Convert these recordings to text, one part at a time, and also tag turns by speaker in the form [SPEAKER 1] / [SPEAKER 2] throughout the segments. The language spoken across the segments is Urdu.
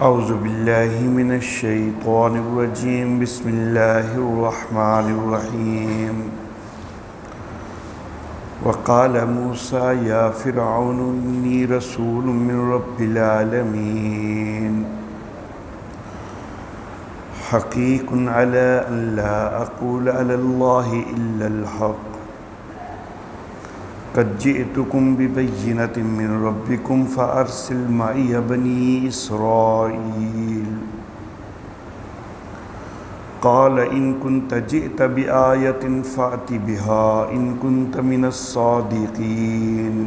[SPEAKER 1] اعوذ باللہ من الشیطان الرجیم بسم اللہ الرحمن الرحیم وقال موسیٰ یا فرعون انی رسول من رب العالمین حقیق علی ان لا اقول علی اللہ الا الحق قد جئتکم ببینۃ من ربکم فارسل معی بنی اسرائیل قال ان كنت جئت بآیۃ فأت بها ان كنت من الصادقین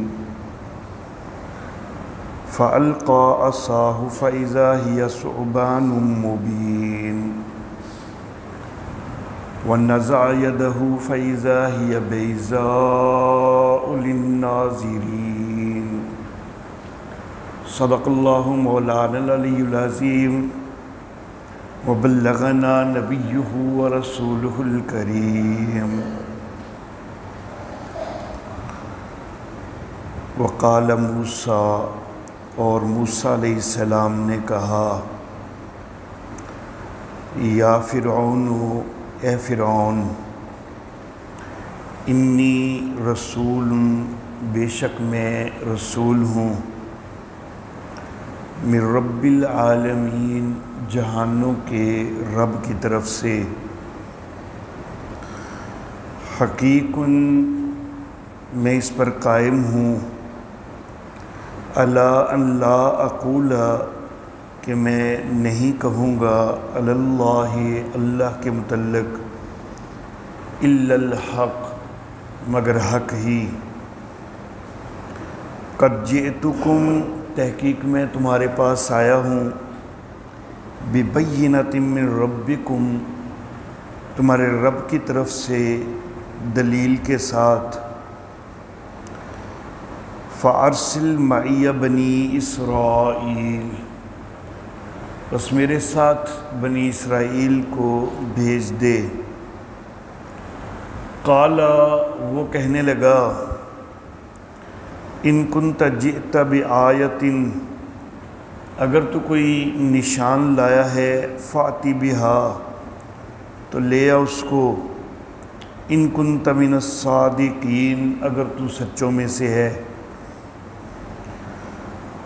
[SPEAKER 1] فألقى عصاه فإذا هي ثعبان مبین ونزع يده فإذا هي بيضاء للناظرين صدق الله مولانا العلي العظيم وبلغنا نبيه ورسوله الكريم وقال موسیٰ اور موسیٰ علیہ السلام نے کہا یا فرعون اے فرعون انی رسول بے شک میں رسول ہوں من رب العالمین جہانوں کے رب کی طرف سے حقیق میں اس پر قائم ہوں الا ان لا اقول کہ میں نہیں کہوں گا علی اللہ اللہ کے متعلق الا الحق مگر حق ہی قد جئتکم تحقیق میں تمہارے پاس آیا ہوں ببینۃ من ربکم تمہارے رب کی طرف سے دلیل کے ساتھ فارسل معی بنی اسرائیل بس میرے ساتھ بنی اسرائیل کو بھیج دے قال وہ کہنے لگا ان کنت جئت بآیۃ اگر تو کوئی نشان لایا ہے فاتی بہا تو لے آ اس کو ان کنت من الصادقین اگر تو سچوں میں سے ہے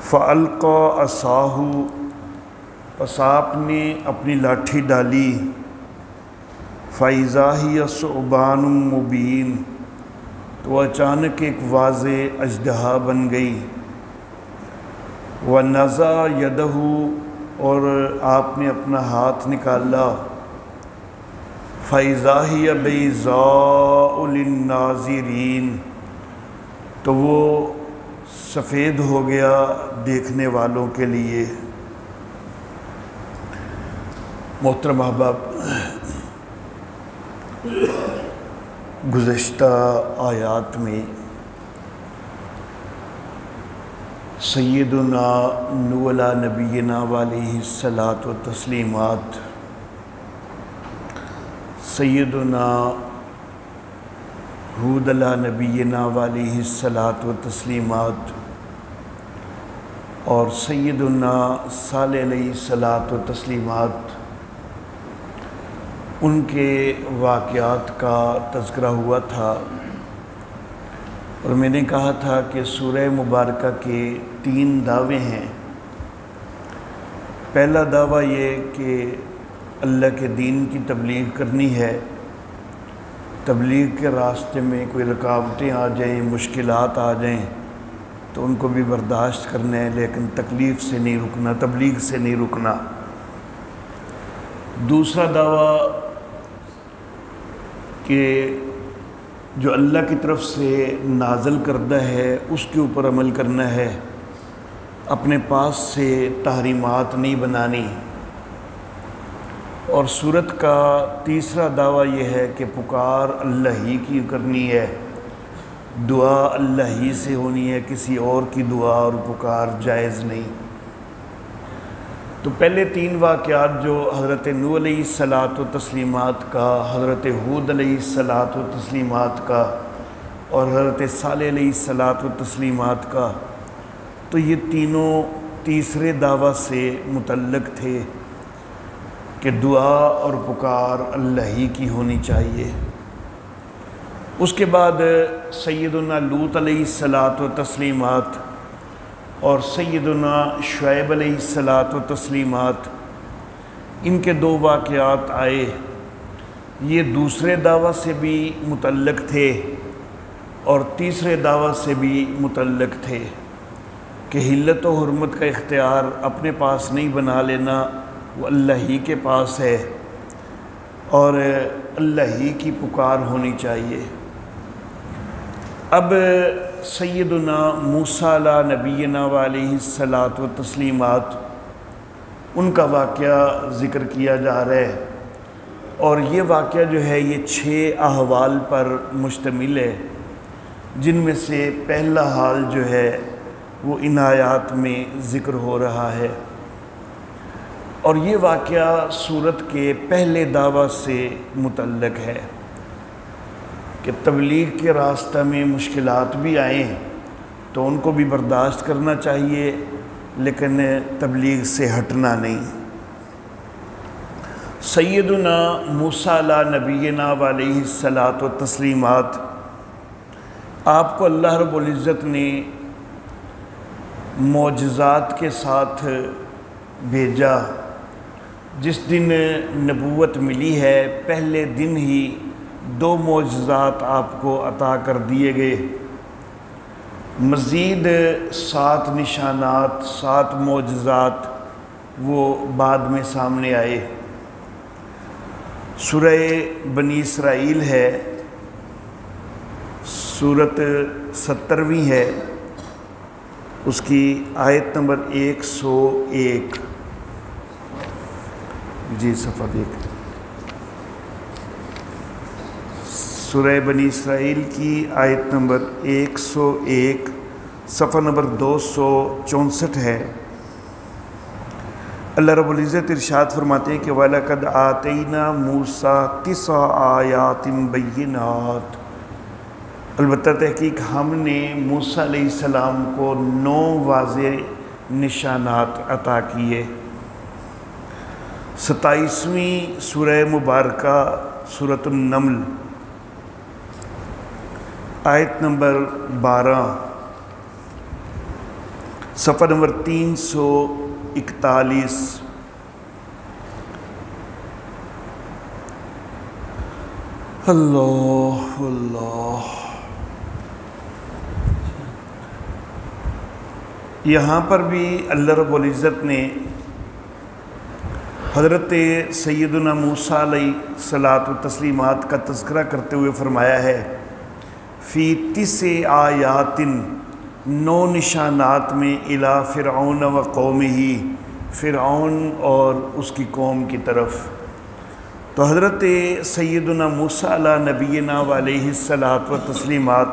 [SPEAKER 1] فألقى عصاه پس آپ نے اپنی لاٹھی ڈالی فإذا هي ثعبان مبین تو اچانک ایک واضح اژدہا بن گئی ونزع يده اور آپ نے اپنا ہاتھ نکالا فإذا هي بيضاء للناظرین تو وہ سفید ہو گیا دیکھنے والوں کے لیے۔ محترم احباب، گزشتہ آیات میں سیدنا نوح علیہ نبینا علیہ الصلاۃ والتسلیمات، سیدنا ہود علیہ نبینا علیہ الصلاۃ والتسلیمات اور سیدنا صالح علیہ الصلاۃ والتسلیمات ان کے واقعات کا تذکرہ ہوا تھا، اور میں نے کہا تھا کہ سورہ مبارکہ کے 3 دعوے ہیں۔ پہلا دعویٰ یہ کہ اللہ کے دین کی تبلیغ کرنی ہے، تبلیغ کے راستے میں کوئی رکاوٹیں آ جائیں، مشکلات آ جائیں تو ان کو بھی برداشت کرنا ہے، لیکن تکلیف سے نہیں رکنا، تبلیغ سے نہیں رکنا۔ دوسرا دعویٰ کہ جو اللہ کی طرف سے نازل کردہ ہے اس کے اوپر عمل کرنا ہے، اپنے پاس سے تحریمات نہیں بنانی۔ اور سورت کا تیسرا دعویٰ یہ ہے کہ پکار اللہ ہی کی کرنی ہے، دعا اللہ ہی سے ہونی ہے، کسی اور کی دعا اور پکار جائز نہیں۔ تو پہلے 3 واقعات جو حضرت نوح علیہ الصلاۃ والتسلیمات کا، حضرت ہود علیہ الصلاۃ والتسلیمات کا اور حضرت صالح علیہ الصلاۃ والتسلیمات کا، تو یہ تینوں تیسرے دعویٰ سے متعلق تھے کہ دعا اور پکار اللہ ہی کی ہونی چاہیے۔ اس کے بعد سیدنا لوط علیہ الصلاۃ و تسلیمات اور سیدنا شعیب علیہ الصلاۃ و تسلیمات، ان کے دو واقعات آئے۔ یہ دوسرے دعویٰ سے بھی متعلق تھے اور تیسرے دعویٰ سے بھی متعلق تھے کہ حلت و حرمت کا اختیار اپنے پاس نہیں بنا لینا، وہ اللہ ہی کے پاس ہے اور اللہ ہی کی پکار ہونی چاہیے۔ اب سیدنا موسیٰ علیہ نبینا علیہ الصلاۃ و تسلیمات، ان کا واقعہ ذکر کیا جا رہا ہے، اور یہ واقعہ جو ہے یہ 6 احوال پر مشتمل ہے، جن میں سے پہلا حال جو ہے وہ ان آیات میں ذکر ہو رہا ہے، اور یہ واقعہ سورت کے پہلے دعویٰ سے متعلق ہے کہ تبلیغ کے راستہ میں مشکلات بھی آئیں تو ان کو بھی برداشت کرنا چاہیے، لیکن تبلیغ سے ہٹنا نہیں۔ سیدنا موسیٰ علیہ نبینا علیہ الصلاۃ و تسلیمات، آپ کو اللہ رب العزت نے معجزات کے ساتھ بھیجا۔ جس دن نبوت ملی ہے پہلے دن ہی 2 معجزات آپ کو عطا کر دیے گئے، مزید 7 نشانات 7 معجزات وہ بعد میں سامنے آئے۔ سورہ بنی اسرائیل ہے، سورت 70ویں ہے، اس کی آیت نمبر 101، جی صفحہ دیکھ، سورہ بنی اسرائیل کی آیت نمبر 101، صفحہ نمبر 264 ہے۔ اللہ رب العزت ارشاد فرماتے ہیں کہ وَلَقَدْ آتَيْنَا مُوسَىٰ 9 آیات بَيِّنَاتٍ، البتہ تحقیق ہم نے موسیٰ علیہ السلام کو 9 واضح نشانات عطا کیے۔ 27ویں سورہ مبارکہ سورۃ النمل، آیت نمبر 12، صفحہ نمبر 341۔ اللہ اللہ، یہاں پر بھی اللہ رب العزت نے حضرت سیدنا موسیٰ علیہ الصلاۃ والتسلیمات کا تذکرہ کرتے ہوئے فرمایا ہے فی 9 آیات، 9 نشانات میں الی فرعون و قومہ، فرعون اور اس کی قوم کی طرف۔ تو حضرت سیدنا موسیٰ علیہ نبینا علیہ الصلاۃ والتسلیمات،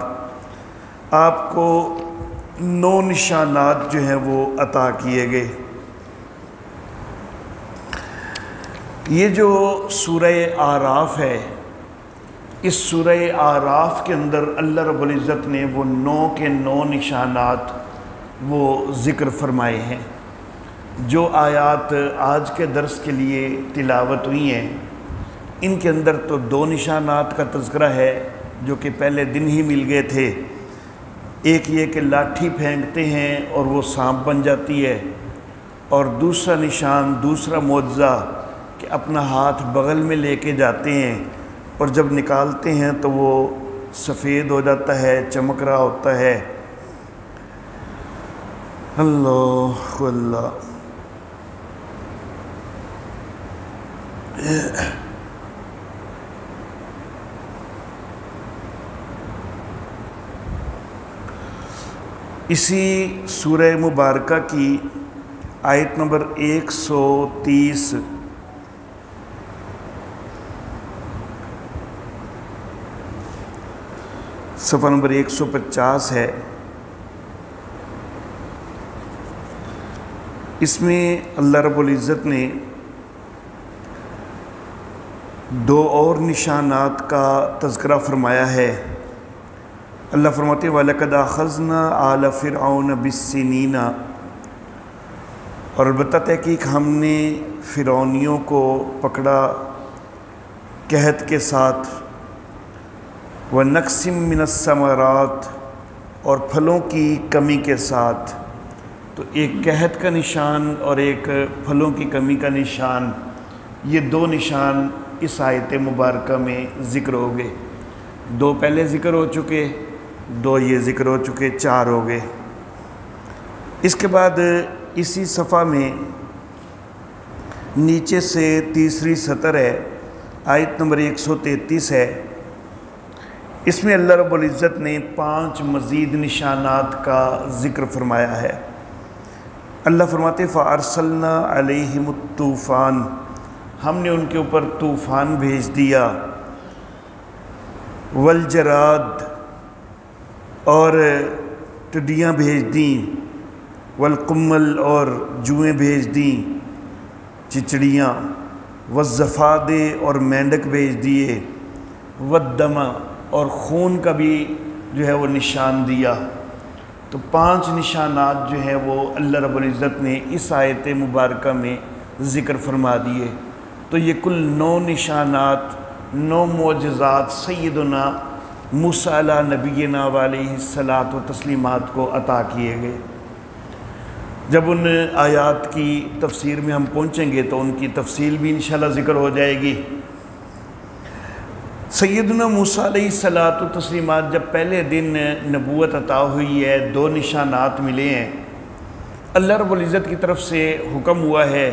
[SPEAKER 1] آپ کو 9 نشانات جو ہیں وہ عطا کیے گئے۔ یہ جو سورہ اعراف ہے، اس سورہ اعراف کے اندر اللہ رب العزت نے وہ 9 کے 9 نشانات وہ ذکر فرمائے ہیں۔ جو آیات آج کے درس کے لیے تلاوت ہوئی ہیں، ان کے اندر تو 2 نشانات کا تذکرہ ہے جو کہ پہلے دن ہی مل گئے تھے۔ ایک یہ کہ لاٹھی پھینکتے ہیں اور وہ سانپ بن جاتی ہے، اور دوسرا نشان، دوسرا معجزہ کہ اپنا ہاتھ بغل میں لے کے جاتے ہیں اور جب نکالتے ہیں تو وہ سفید ہو جاتا ہے، چمک رہا ہوتا ہے۔ اللہ اللہ، اسی سورہ مبارکہ کی آیت نمبر 130، صفحہ نمبر 150 ہے۔ اس میں اللہ رب العزت نے 2 اور نشانات کا تذکرہ فرمایا ہے۔ اللہ فرماتے ہیں وَلَقَدْ أَخَذْنَا آلَ فِرْعَوْنَ بِالسِّنِينَ اور البتہ تحقیق ہم نے فرعونیوں کو پکڑا قحط کے ساتھ، وَنَقْصٍ مِّنَ الثَّمَرَاتِ، اور پھلوں کی کمی کے ساتھ۔ تو ایک قحط کا نشان اور ایک پھلوں کی کمی کا نشان، یہ دو نشان اس آیت مبارکہ میں ذکر ہو گئے۔ دو پہلے ذکر ہو چکے، دو یہ ذکر ہو چکے، چار ہو گئے۔ اس کے بعد اسی صفحہ میں نیچے سے تیسری سطر ہے، آیت نمبر 133 ہے۔ اس میں اللہ رب العزت نے 5 مزید نشانات کا ذکر فرمایا ہے۔ اللہ فرماتے فَأَرْسَلْنَا عَلَيْهِمُ الطُّوفَانَ، ہم نے ان کے اوپر طوفان بھیج دیا، وَالْجَرَادَ، اور ٹڈیاں بھیج دیں، وَالْقُمَّلَ، اور جوئیں بھیج دیں، چچڑیاں، وَالزَّفَادِ، اور مینڈک بھیج دیے، وَالدَّمَ، اور خون کا بھی جو ہے وہ نشان دیا۔ تو 5 نشانات جو ہیں وہ اللہ رب العزت نے اس آیت مبارکہ میں ذکر فرما دیے۔ تو یہ کل 9 نشانات، 9 معجزات سیدنا موسیٰ علیہ نبینا علیہ الصلاۃ و تسلیمات کو عطا کیے گئے۔ جب ان آیات کی تفسیر میں ہم پہنچیں گے تو ان کی تفصیل بھی انشاءاللہ ذکر ہو جائے گی۔ سیدنا موسیٰ علیہ الصلاۃ و تسلیمات جب پہلے دن نبوت عطا ہوئی ہے، 2 نشانات ملے ہیں، اللہ رب العزت کی طرف سے حکم ہوا ہے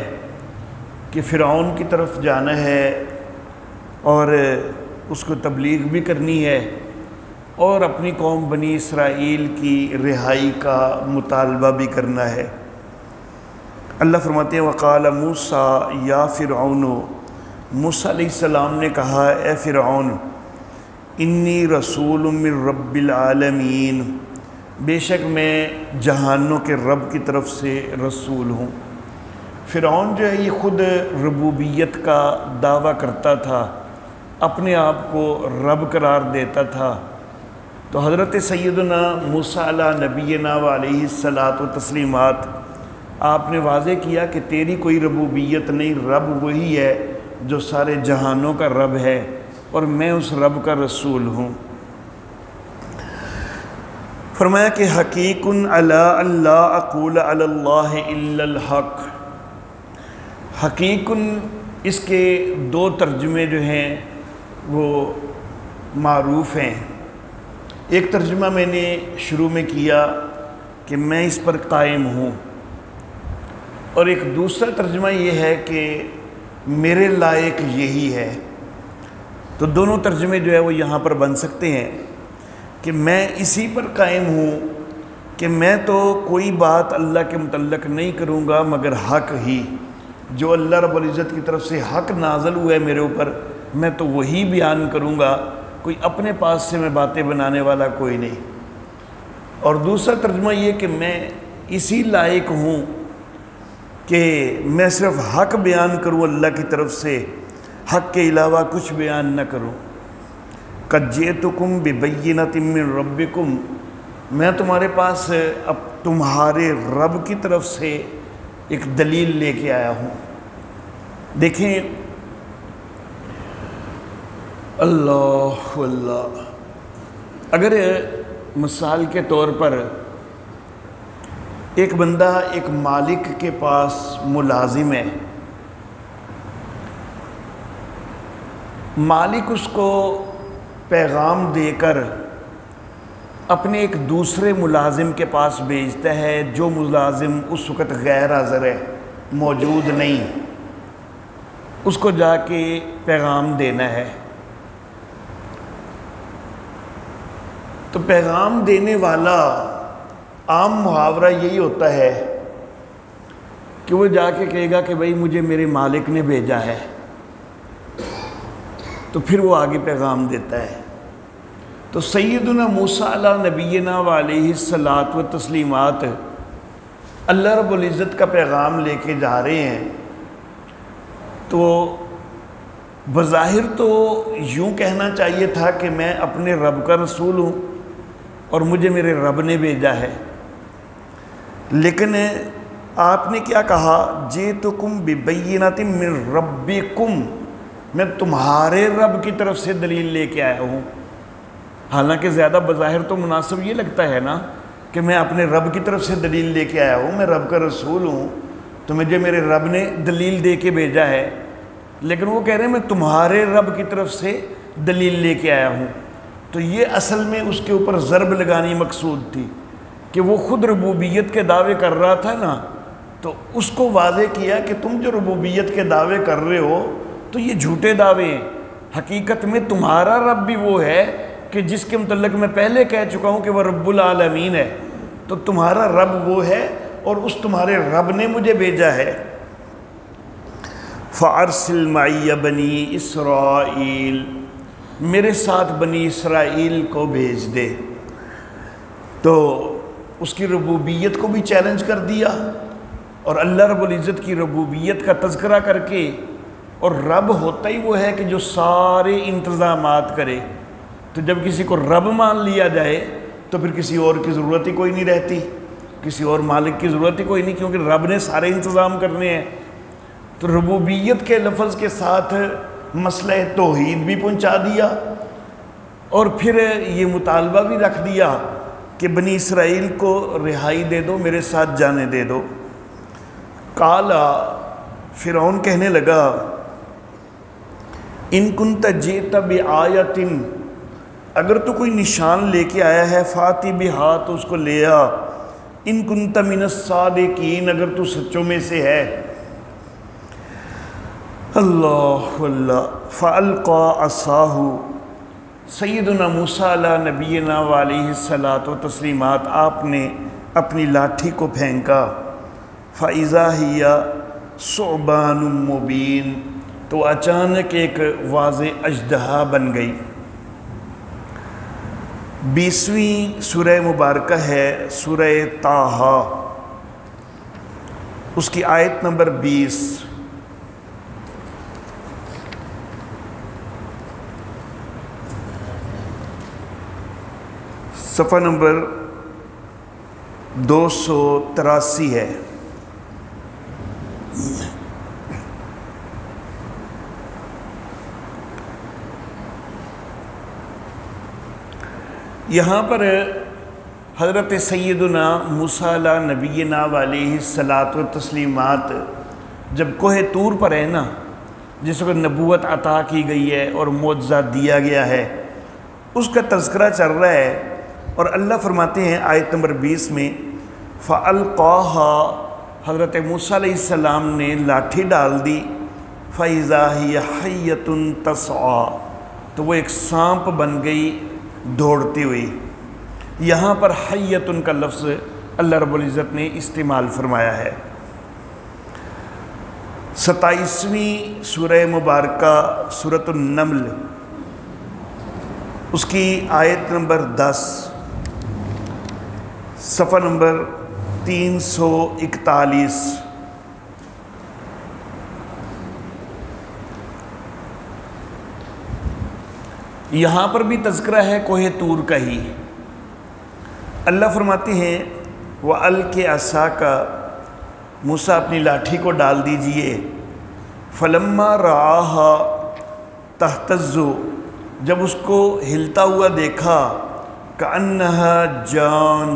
[SPEAKER 1] کہ فرعون کی طرف جانا ہے اور اس کو تبلیغ بھی کرنی ہے اور اپنی قوم بنی اسرائیل کی رہائی کا مطالبہ بھی کرنا ہے۔ اللہ فرماتے ہیں وَقَالَ مُوسَىٰ یا فرعون، موسیٰ علیہ السلام نے کہا اے فرعون، انی رسول من رب العالمین، بے شک میں جہانوں کے رب کی طرف سے رسول ہوں۔ فرعون جو ہے یہ خود ربوبیت کا دعویٰ کرتا تھا، اپنے آپ کو رب قرار دیتا تھا۔ تو حضرت سیدنا موسیٰ علیہ نبینا علیہ الصلاۃ و تسلیمات، آپ نے واضح کیا کہ تیری کوئی ربوبیت نہیں، رب وہی ہے جو سارے جہانوں کا رب ہے اور میں اس رب کا رسول ہوں۔ فرمایا کہ حقیق علی اللہ اقول علی اللہ الا الحق، حقیق، اس کے 2 ترجمے جو ہیں وہ معروف ہیں۔ ایک ترجمہ میں نے شروع میں کیا کہ میں اس پر قائم ہوں، اور ایک دوسرا ترجمہ یہ ہے کہ میرے لائق یہی ہے۔ تو دونوں ترجمے جو ہے وہ یہاں پر بن سکتے ہیں کہ میں اسی پر قائم ہوں کہ میں تو کوئی بات اللہ کے متعلق نہیں کروں گا مگر حق ہی، جو اللہ رب العزت کی طرف سے حق نازل ہوا ہے میرے اوپر، میں تو وہی بیان کروں گا، کوئی اپنے پاس سے میں باتیں بنانے والا کوئی نہیں۔ اور دوسرا ترجمہ یہ کہ میں اسی لائق ہوں کہ میں صرف حق بیان کروں اللہ کی طرف سے، حق کے علاوہ کچھ بیان نہ کروں۔ قد جئتکم ببینۃ من ربکم، میں تمہارے پاس اب تمہارے رب کی طرف سے ایک دلیل لے کے آیا ہوں۔ دیکھیں اللہ اللہ، اگر مثال کے طور پر ایک بندہ ایک مالک کے پاس ملازم ہے، مالک اس کو پیغام دے کر اپنے ایک دوسرے ملازم کے پاس بھیجتا ہے، جو ملازم اس وقت غیر حاضر ہے، موجود نہیں، اس کو جا کے پیغام دینا ہے۔ تو پیغام دینے والا، عام محاورہ یہی ہوتا ہے کہ وہ جا کے کہے گا کہ بھائی مجھے میرے مالک نے بھیجا ہے، تو پھر وہ آگے پیغام دیتا ہے۔ تو سیدنا موسیٰ علیہ نبینا علیہ الصلاۃ و تسلیمات اللہ رب العزت کا پیغام لے کے جا رہے ہیں، تو بظاہر تو یوں کہنا چاہیے تھا کہ میں اپنے رب کا رسول ہوں اور مجھے میرے رب نے بھیجا ہے، لیکن آپ نے کیا کہا؟ جئتکم ببینۃ من ربکم، میں تمہارے رب کی طرف سے دلیل لے کے آیا ہوں۔ حالانکہ زیادہ بظاہر تو مناسب یہ لگتا ہے نا کہ میں اپنے رب کی طرف سے دلیل لے کے آیا ہوں، میں رب کا رسول ہوں، تو مجھے میرے رب نے دلیل دے کے بھیجا ہے۔ لیکن وہ کہہ رہے ہیں میں تمہارے رب کی طرف سے دلیل لے کے آیا ہوں۔ تو یہ اصل میں اس کے اوپر ضرب لگانی مقصود تھی کہ وہ خود ربوبیت کے دعوے کر رہا تھا نا، تو اس کو واضح کیا کہ تم جو ربوبیت کے دعوے کر رہے ہو تو یہ جھوٹے دعوے ہیں۔ حقیقت میں تمہارا رب بھی وہ ہے کہ جس کے متعلق میں پہلے کہہ چکا ہوں کہ وہ رب العالمین ہے، تو تمہارا رب وہ ہے اور اس تمہارے رب نے مجھے بھیجا ہے۔ فَأَرْسِلْ مَعِيَّ بَنِي إِسْرَائِيل، میرے ساتھ بنی اسرائیل کو بھیج دے۔ تو اس کی ربوبیت کو بھی چیلنج کر دیا، اور اللہ رب العزت کی ربوبیت کا تذکرہ کر کے، اور رب ہوتا ہی وہ ہے کہ جو سارے انتظامات کرے۔ تو جب کسی کو رب مان لیا جائے تو پھر کسی اور کی ضرورت ہی کوئی نہیں رہتی، کسی اور مالک کی ضرورت ہی کوئی نہیں، کیونکہ رب نے سارے انتظام کرنے ہیں۔ تو ربوبیت کے لفظ کے ساتھ مسئلہ توحید بھی پہنچا دیا، اور پھر یہ مطالبہ بھی رکھ دیا کہ بنی اسرائیل کو رہائی دے دو، میرے ساتھ جانے دے دو۔ قالا، فرعون کہنے لگا، ان کنت جئت بآیۃ، اگر تو کوئی نشان لے کے آیا ہے، فاتی بہا، تو اس کو لے آ، ان کنت من الصادقین، اگر تو سچوں میں سے ہے۔ اللہ اللہ۔ فَأَلْقَى عَصَاهُ، سیدنا موسیٰ علیہ نبینا وعلیہ الصلاۃ و تسلیمات، آپ نے اپنی لاٹھی کو پھینکا۔ فَإِذَا هِيَ ثُعْبَانٌ مُّبِينٌ، تو اچانک ایک واضح اژدہا بن گئی۔ 20ویں سورہ مبارکہ ہے سورہ طٰہٰ، اس کی آیت نمبر 20۔ صفحہ نمبر 283 ہے۔ یہاں پر حضرت سیدنا موسیٰ علیہ نبینا علیہ الصلاۃ و تسلیمات جب کوہ طور پر ہے نا، جس وقت نبوت عطا کی گئی ہے اور معجزہ دیا گیا ہے، اس کا تذکرہ چل رہا ہے، اور اللہ فرماتے ہیں آیت نمبر 20 میں، فَأَلْقَاهَا، حضرت موسیٰ علیہ السلام نے لاٹھی ڈال دی، فَإِذَا هِيَ حَيَّةٌ تَسْعَىٰ، تو وہ ایک سانپ بن گئی دوڑتی ہوئی۔ یہاں پر حیتن کا لفظ اللہ رب العزت نے استعمال فرمایا ہے۔ 27ویں سورہ مبارکہ سورۃ النمل، اس کی آیت نمبر 10، صفحہ نمبر 341۔ یہاں پر بھی تذکرہ ہے کوہ طور کا ہی۔ اللہ فرماتے ہیں وَأَلْقِ عَصَاكَ، موسیٰ اپنی لاٹھی کو ڈال دیجئے، فَلَمَّا رَآهَا تَهْتَزُّ، جب اس کو ہلتا ہوا دیکھا، كَأَنَّهَا جان،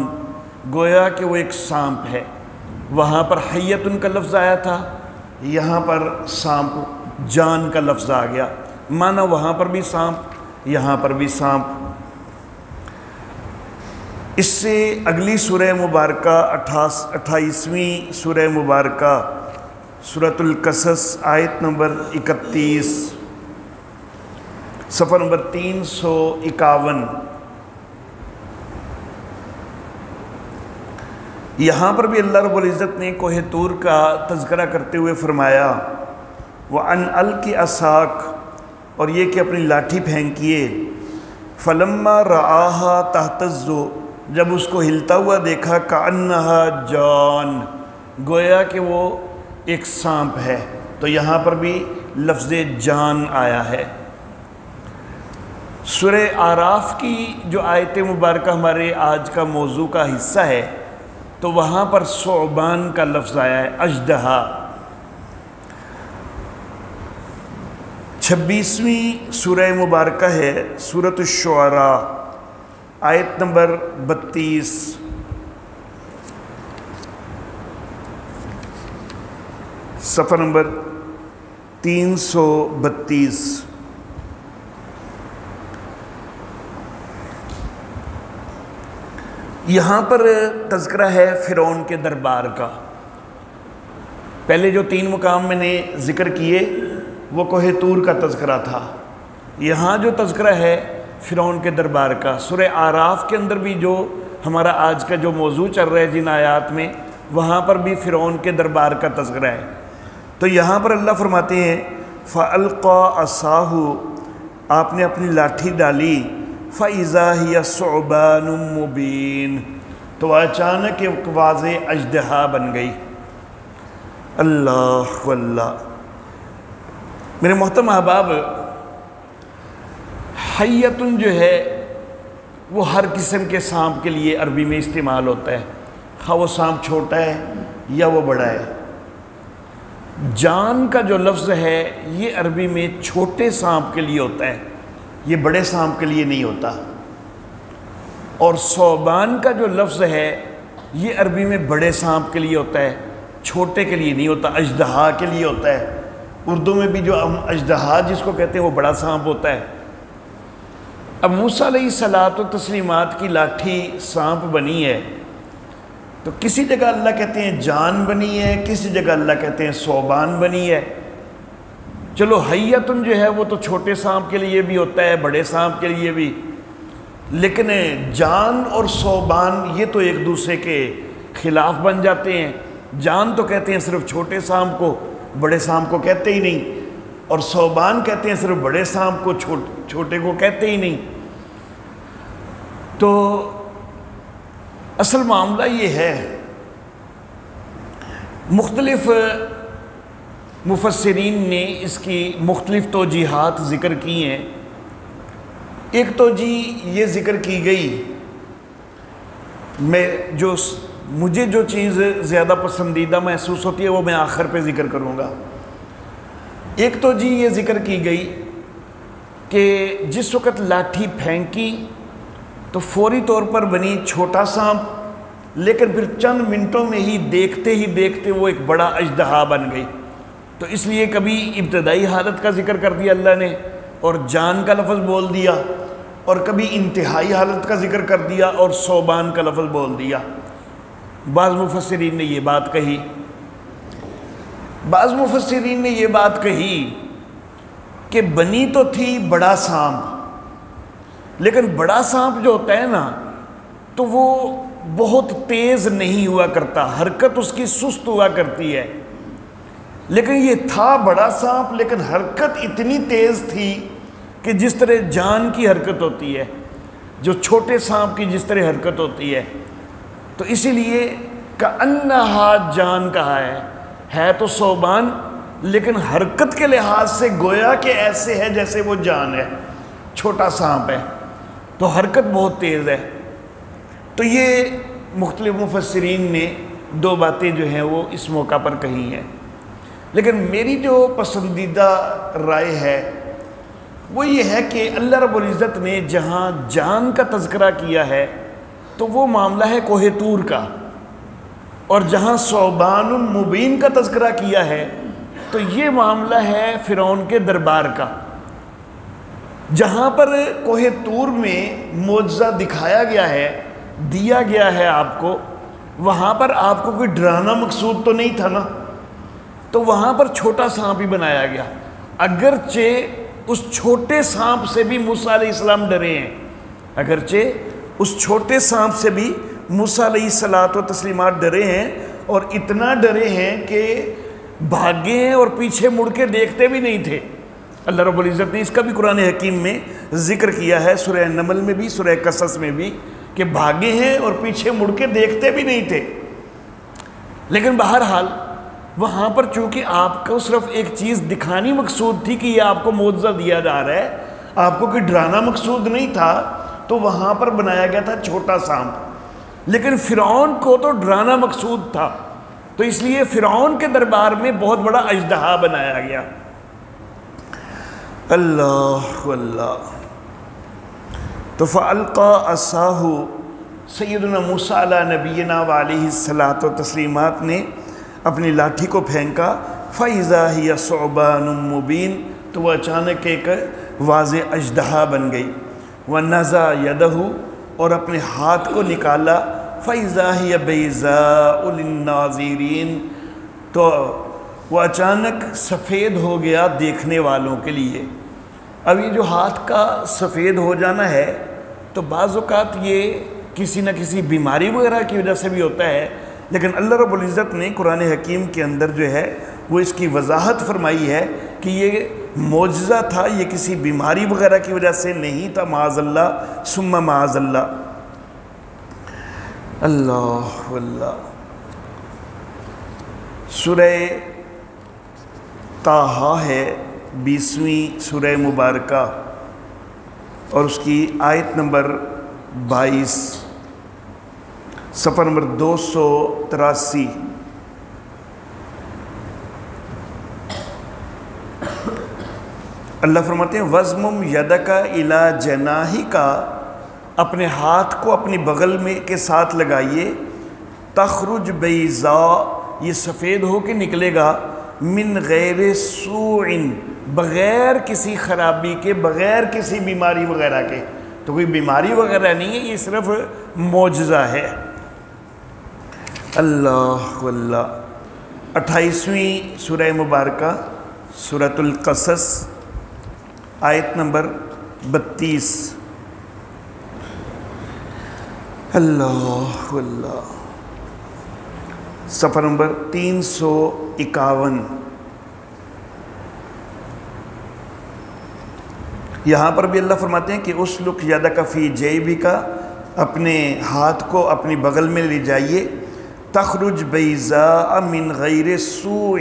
[SPEAKER 1] گویا کہ وہ ایک سانپ ہے۔ وہاں پر حیتن کا لفظ آیا تھا، یہاں پر سانپ جان کا لفظ آ گیا، مانا وہاں پر بھی سانپ، یہاں پر بھی سانپ۔ اس سے اگلی سورہ مبارکہ 28ویں سورہ مبارکہ سورۃ القصص، آیت نمبر 31، صفحہ نمبر 351۔ یہاں پر بھی اللہ رب العزت نے کوہ طور کا تذکرہ کرتے ہوئے فرمایا وَأَنْ أَلْقِ عَصَاكَ، اور یہ کہ اپنی لاٹھی پھینکیے، فَلَمَّا رَآهَا تَهْتَزُّ، جب اس کو ہلتا ہوا دیکھا، كَأَنَّهَا جان، گویا کہ وہ ایک سانپ ہے۔ تو یہاں پر بھی لفظ جان آیا ہے۔ سورہ اعراف کی جو آیت مبارکہ ہمارے آج کا موضوع کا حصہ ہے، تو وہاں پر ثعبان کا لفظ آیا ہے، اژدہا۔ 26ویں سورہ مبارکہ ہے سورۃ الشعراء، آیت نمبر 32، صفحہ نمبر 332۔ یہاں پر تذکرہ ہے فرعون کے دربار کا۔ پہلے جو 3 مقام میں نے ذکر کیے وہ کوہ طور کا تذکرہ تھا، یہاں جو تذکرہ ہے فرعون کے دربار کا۔ سورہ اعراف کے اندر بھی جو ہمارا آج کا جو موضوع چل رہا ہے جن آیات میں، وہاں پر بھی فرعون کے دربار کا تذکرہ ہے۔ تو یہاں پر اللہ فرماتے ہیں فَأَلْقَى عَصَاهُ، آپ نے اپنی لاٹھی ڈالی، فَإِذَا هِيَ ثُعْبَانٌ مُّبِينٌ، تو اچانک ایک واضح اژدہا بن گئی۔ اللہ اللہ، میرے محترم احباب، حیتن جو ہے وہ ہر قسم کے سانپ کے لیے عربی میں استعمال ہوتا ہے، خواہ وہ سانپ چھوٹا ہے یا وہ بڑا ہے۔ جان کا جو لفظ ہے یہ عربی میں چھوٹے سانپ کے لیے ہوتا ہے، یہ بڑے سانپ کے لیے نہیں ہوتا۔ اور ثعبان کا جو لفظ ہے یہ عربی میں بڑے سانپ کے لیے ہوتا ہے، چھوٹے کے لیے نہیں ہوتا، اژدہا کے لیے ہوتا ہے۔ اردو میں بھی جو ہم اژدہا جس کو کہتے ہیں وہ بڑا سانپ ہوتا ہے۔ اب موسیٰ علیہ الصلاۃ والتسلیمات کی لاٹھی سانپ بنی ہے، تو کسی جگہ اللہ کہتے ہیں جان بنی ہے، کسی جگہ اللہ کہتے ہیں ثعبان بنی ہے۔ چلو حیتن جو ہے وہ تو چھوٹے سانپ کے لیے بھی ہوتا ہے، بڑے سانپ کے لیے بھی، لیکن جان اور ثعبان یہ تو ایک دوسرے کے خلاف بن جاتے ہیں۔ جان تو کہتے ہیں صرف چھوٹے سانپ کو، بڑے سانپ کو کہتے ہی نہیں، اور ثعبان کہتے ہیں صرف بڑے سانپ کو، چھوٹے کو کہتے ہی نہیں۔ تو اصل معاملہ یہ ہے، مختلف مفسرین نے اس کی مختلف توجیحات ذکر کی ہیں۔ ایک توجیہ یہ ذکر کی گئی، مجھے جو چیز زیادہ پسندیدہ محسوس ہوتی ہے وہ میں آخر پہ ذکر کروں گا۔ ایک توجیہ یہ ذکر کی گئی کہ جس وقت لاٹھی پھینکی تو فوری طور پر بنی چھوٹا سانپ، لیکن پھر چند منٹوں میں ہی دیکھتے وہ ایک بڑا اژدہا بن گئی۔ تو اس لیے کبھی ابتدائی حالت کا ذکر کر دیا اللہ نے اور جان کا لفظ بول دیا، اور کبھی انتہائی حالت کا ذکر کر دیا اور ثعبان کا لفظ بول دیا۔ بعض مفسرین نے یہ بات کہی، بعض مفسرین نے یہ بات کہی کہ بنی تو تھی بڑا سانپ، لیکن بڑا سانپ جو ہوتا ہے نا تو وہ بہت تیز نہیں ہوا کرتا، حرکت اس کی سست ہوا کرتی ہے۔ لیکن یہ تھا بڑا سانپ، لیکن حرکت اتنی تیز تھی کہ جس طرح جان کی حرکت ہوتی ہے، جو چھوٹے سانپ کی جس طرح حرکت ہوتی ہے، تو اسی لیے کأنہا جان کہا ہے تو ثعبان، لیکن حرکت کے لحاظ سے گویا کہ ایسے ہے جیسے وہ جان ہے، چھوٹا سانپ ہے، تو حرکت بہت تیز ہے۔ تو یہ مختلف مفسرین نے 2 باتیں جو ہیں وہ اس موقع پر کہی ہیں، لیکن میری جو پسندیدہ رائے ہے وہ یہ ہے کہ اللہ رب العزت نے جہاں جان کا تذکرہ کیا ہے تو وہ معاملہ ہے کوہ طور کا، اور جہاں ثعبان مبین کا تذکرہ کیا ہے تو یہ معاملہ ہے فرعون کے دربار کا۔ جہاں پر کوہ طور میں معجزہ دکھایا گیا ہے، دیا گیا ہے آپ کو، وہاں پر آپ کو کوئی ڈرانا مقصود تو نہیں تھا نا، تو وہاں پر چھوٹا سانپ ہی بنایا گیا، اگرچہ اس چھوٹے سانپ سے بھی موسیٰ علیہ السلام ڈرے ہیں، اگرچہ اس چھوٹے سانپ سے بھی موسیٰ علیہ الصلاۃ والتسلیمات ڈرے ہیں، اور اتنا ڈرے ہیں کہ بھاگے ہیں اور پیچھے مڑ کے دیکھتے بھی نہیں تھے۔ اللہ رب العزت نے اس کا بھی قرآن حکیم میں ذکر کیا ہے، سورہ نمل میں بھی، سورہ قصص میں بھی، کہ بھاگے ہیں اور پیچھے مڑ کے دیکھتے بھی نہیں تھے۔ لیکن بہرحال وہاں پر چونکہ آپ کو صرف ایک چیز دکھانی مقصود تھی کہ یہ آپ کو معجزہ دیا جا رہا ہے، آپ کو کوئی ڈرانا مقصود نہیں تھا، تو وہاں پر بنایا گیا تھا چھوٹا سانپ۔ لیکن فرعون کو تو ڈرانا مقصود تھا، تو اس لیے فرعون کے دربار میں بہت بڑا اژدہا بنایا گیا۔ اللہ اللہ۔ تو فَأَلْقَى عَصَاهُ، سیدنا موسیٰ علیہ نبینا وعلیہ الصلاۃ والتسلیمات نے اپنی لاٹھی کو پھینکا، فَإِذَا هِيَ ثُعْبَانٌ مُّبِينٌ، تو وہ اچانک ایک واضح اژدہا بن گئی۔ وَنَزَعَ يَدَهُ، اور اپنے ہاتھ کو نکالا، فَإِذَا هِيَ بَيْضَاءُ لِلنَّاظِرِينَ، تو وہ اچانک سفید ہو گیا دیکھنے والوں کے لیے۔ اب یہ جو ہاتھ کا سفید ہو جانا ہے تو بعض اوقات یہ کسی نہ کسی بیماری وغیرہ کی وجہ سے بھی ہوتا ہے، لیکن اللہ رب العزت نے قرآن حکیم کے اندر جو ہے وہ اس کی وضاحت فرمائی ہے کہ یہ معجزہ تھا، یہ کسی بیماری وغیرہ کی وجہ سے نہیں تھا، معاذ اللہ ثم معاذ اللہ۔ اللہ اللہ۔ سورہ طٰہٰ ہے 20ویں سورہ مبارکہ، اور اس کی آیت نمبر 22، صفحہ نمبر 283۔ اللہ فرماتے ہیں وَضْمُمْ يَدَكَ إِلَىٰ جَنَاحِكَ، اپنے ہاتھ کو اپنی بغل میں کے ساتھ لگائیے، تخرج بیضاء، یہ سفید ہو کے نکلے گا، من غیر سوء، بغیر کسی خرابی کے، بغیر کسی بیماری وغیرہ کے۔ تو کوئی بیماری وغیرہ نہیں ہے، یہ صرف معجزہ ہے۔ اللہ اللہ۔ 28ویں سورہ مبارکہ سورۃ القصص، آیت نمبر 32۔ اللہ اللہ۔ صفحہ نمبر 351۔ یہاں پر بھی اللہ فرماتے ہیں کہ اسلک یدک فی جیبک، اپنے ہاتھ کو اپنی بغل میں لے جائیے، تخرج بیضاء من غیر سوء،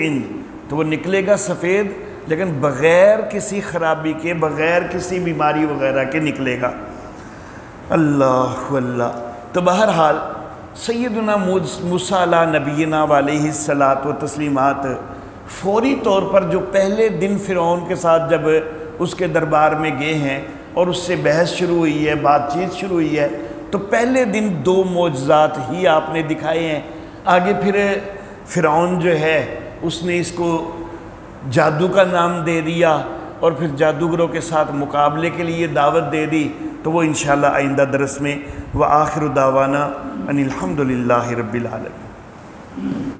[SPEAKER 1] تو وہ نکلے گا سفید لیکن بغیر کسی خرابی کے، بغیر کسی بیماری وغیرہ کے نکلے گا۔ اللہ اللہ۔ تو بہرحال سیدنا موسیٰ علیہ نبینا علیہ الصلاۃ والتسلیمات فوری طور پر جو پہلے دن فرعون کے ساتھ جب اس کے دربار میں گئے ہیں اور اس سے بحث شروع ہوئی ہے، بات چیت شروع ہوئی ہے، تو پہلے دن 2 معجزات ہی آپ نے دکھائے ہیں۔ آگے پھر فرعون جو ہے اس نے اس کو جادو کا نام دے دیا اور پھر جادوگروں کے ساتھ مقابلے کے لیے دعوت دے دی، تو وہ انشاءاللہ آئندہ درس میں۔ وآخر دعوانا ان الحمد للہ رب العالمین۔